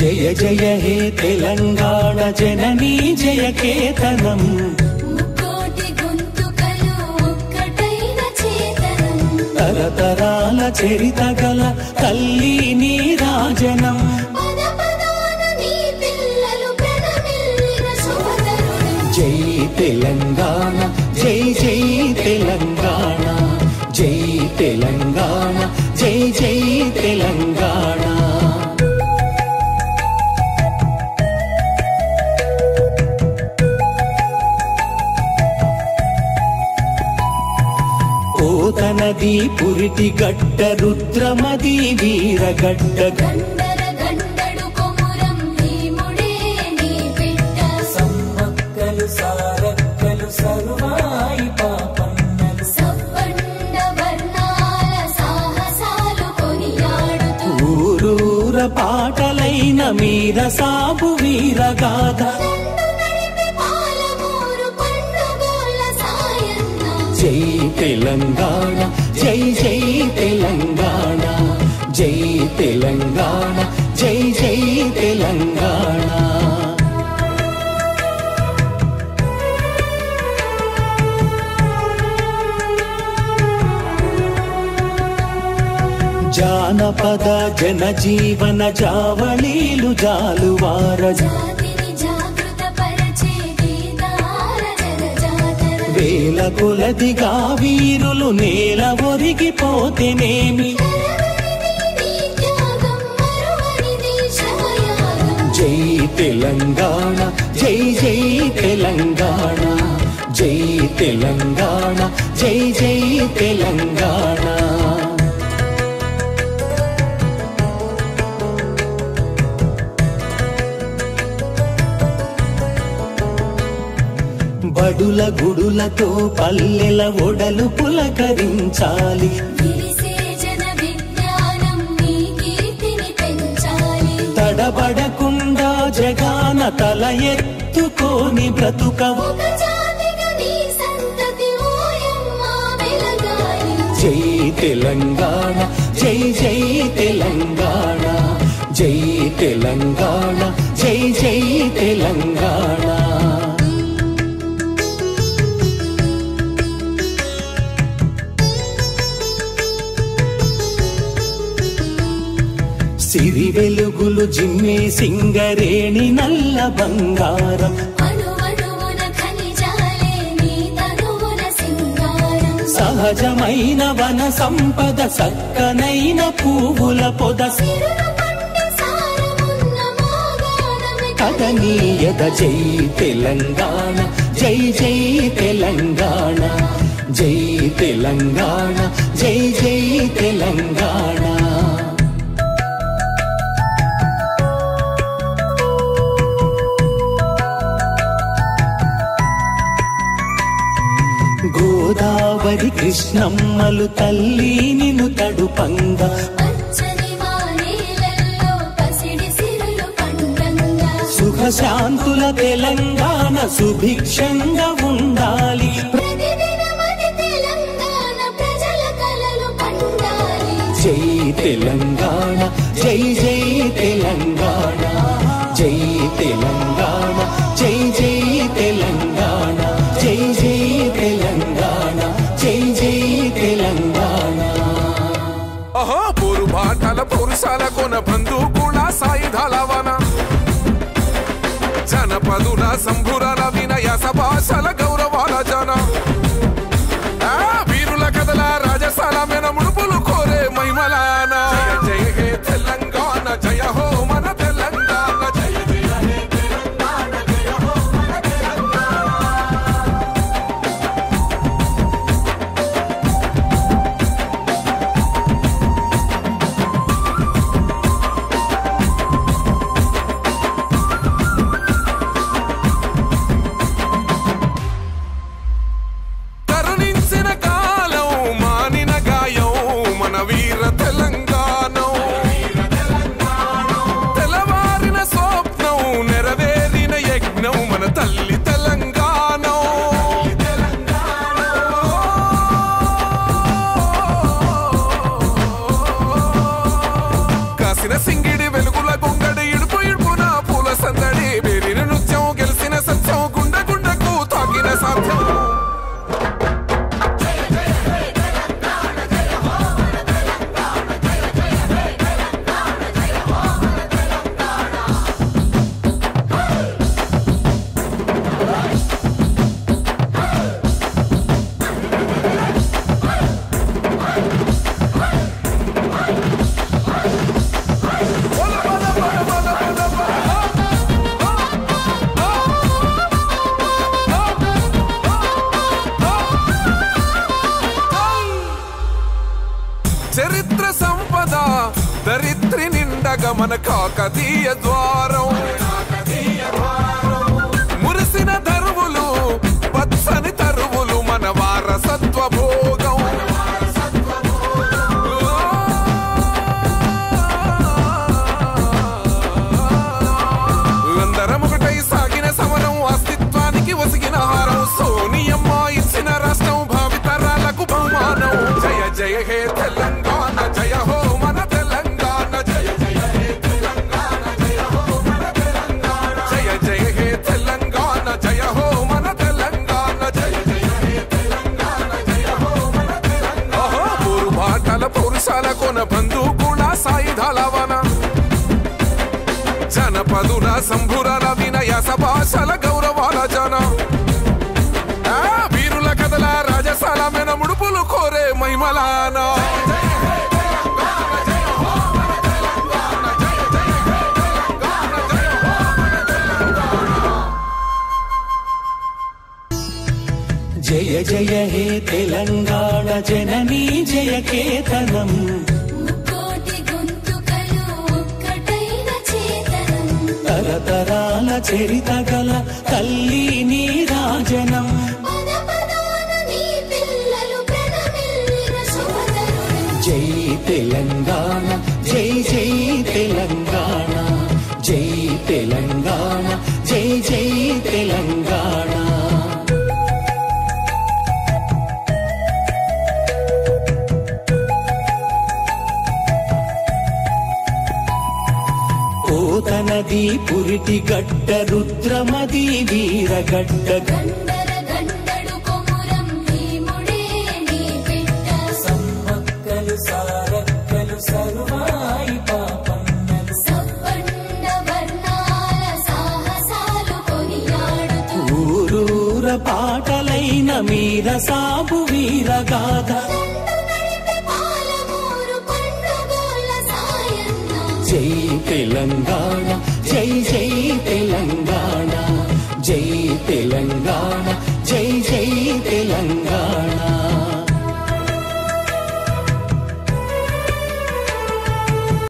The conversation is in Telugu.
జయ జయ హే తెలంగాణ జననీ జయ కేతనం ముక్కోటి గొంతుకలు ఒక్కటైన చేతనం తరతరాల చరిత గల తల్లి నీ రాజనం పద పదాన నీ పిల్లలు ప్రణమిల్లిన శుభతరుణం జై తెలంగాణ జై జై తెలంగాణ జై తెలంగాణ జై జై తెలంగాణ ఓతనది పురిటి గడ్డ రుద్రమది వీరగడ్డ గండర గండడు కొమురం భీముడే నీ బిడ్డ సమ్మక్కలు సారక్కలు సర్వాయి పాపన్నలు సబ్బండ వర్ణాల సాహసాలు కొనియాడుతూ ఊరూర పాటలైన మీర సాబు వీరగాథ దండు నడిపి పాలమూరు పండుగోల సాయన్న జై తెలంగాణ జై జై తెలంగాణ జై తెలంగాణ జై జై తెలంగాణ జానపద జనజీవన జావళీలు జాలువార జాతిని జాగృత పరిచే గీతాల జనజాతర వేల కొలదిగా వీరులు నేల ఒరిగిపోతేనేమి నీ త్యాగం మరువనిది శమయాగం జై తెలంగాణ జై జై తెలంగాణ జై తెలంగాణ జై జై తెలంగాణ బడుల గుడులతో పల్లెల ఒడలు పులకరించాలి విరిసే జన విజ్ఞానం నీ కీర్తిని పెంచాలి తడబడకుండా జగాన తల ఎత్తుకోని బ్రతుకవు ఒక జాతిగా నీ సంతతి ఓయమ్మ వెలగాలి జై తెలంగాణ జై జై తెలంగాణ జై తెలంగాణ జై జై తెలంగాణ సిరి వెలుగులు జిమ్మే సింగరేణి నల్ల బంగారం అణువణువున ఖనిజాలే నీ తనువున సింగారం సహజమైన వన సంపద సక్కనైన పువ్వుల పొద సిరులు పండి సారమున్న మోగానమే కదనీయద జై తెలంగాణ జై జై తెలంగాణ జై తెలంగాణ జై జై తెలంగాణ గోదావరి కృష్ణమ్మలు తల్లి నిన్ను తడుపంగా పచ్చని మానేలల్లో పసిడి సిరులు పండంగా సుఖశాంతుల తెలంగాణ సుభిక్షంగా ఉండాలి ప్రతిదినమది తెలంగాణ ప్రజల కలలు పండాలి జై తెలంగాణ జై జై తెలంగాణ జై తెలంగాణ జై జై తెలంగాణ జై జై తెలంగాణ జై జై తెలంగాణ అహో పోరు బాటల పురుషాల కొన బంధుకుల సాయుధాల వన జనపదుల సంభురాల వినయ సభాషల గౌరవాల జన వీరుల కథల రాజసాల మెన ముడుపులు కోరే మహిమలాన జయ హే తెలంగాణ జయ హో మన తెలంగాణ జయ జయ హే తెలంగాణ జయ హో మన తెలంగాణ చరిత్ర సంపద దరిత్రి నిండగా మన కాకతీయ ద్వారం మురిసిన తరువులు పచ్చని తరువులు మన వారసత్వ భోగం అందరం ఒకటై సాగిన సమరం అస్తిత్వానికి ఒసిగిన హారం సోనియమ్మ ఇచ్చిన రాష్ట్రం భావితరాలకు బహుమానం జయ జయ హే తెలంగాణ జయ హో మన తెలంగాణ జయ జయ హే తెలంగాణ జయ హో మన తెలంగాణ జయ జయ హే తెలంగాణ జయ హో మన తెలంగాణ జయ జయ హే తెలంగాణ జయ హో మన తెలంగాణ పూరు బాటల పౌరుషాల కొన బంధుకుల సాయుధాల వన జనపదుల సంభురాల వినయాస భాషల గౌరవాల జన వీరుల కథల రాజసాల మెన ముడుపులు కోరే మహిమలాన జయ జయ హే తెలంగాణ జననీ జయ కేతనం ముక్కోటి గొంతుకలు ఒక్కటైన చేతనం తరతరాల చరిత గల తల్లి నీ రాజనం పద పదాన నీ పిల్లలు ప్రణమిల్లిన శుభతరుణం జై తెలంగాణ జై జై తెలంగాణ జై తెలంగాణ జై జై తెలంగాణ ఓతనది పురిటి గడ్డ రుద్రమది వీరగడ్డ గండర గండడు కొమురం భీముడే నీ బిడ్డ సమ్మక్కలు సారక్కలు సరువాయి పాపన్నలు సబ్బండ వర్ణాల సాహసాలు కొనియాడుతూ ఊరూర పాటలైన మీర సాబు వీరగాథ నడిపే పాలమూరు పండుగోల సాయన్న జై తెలంగాణ జై జై తెలంగాణ జై తెలంగాణ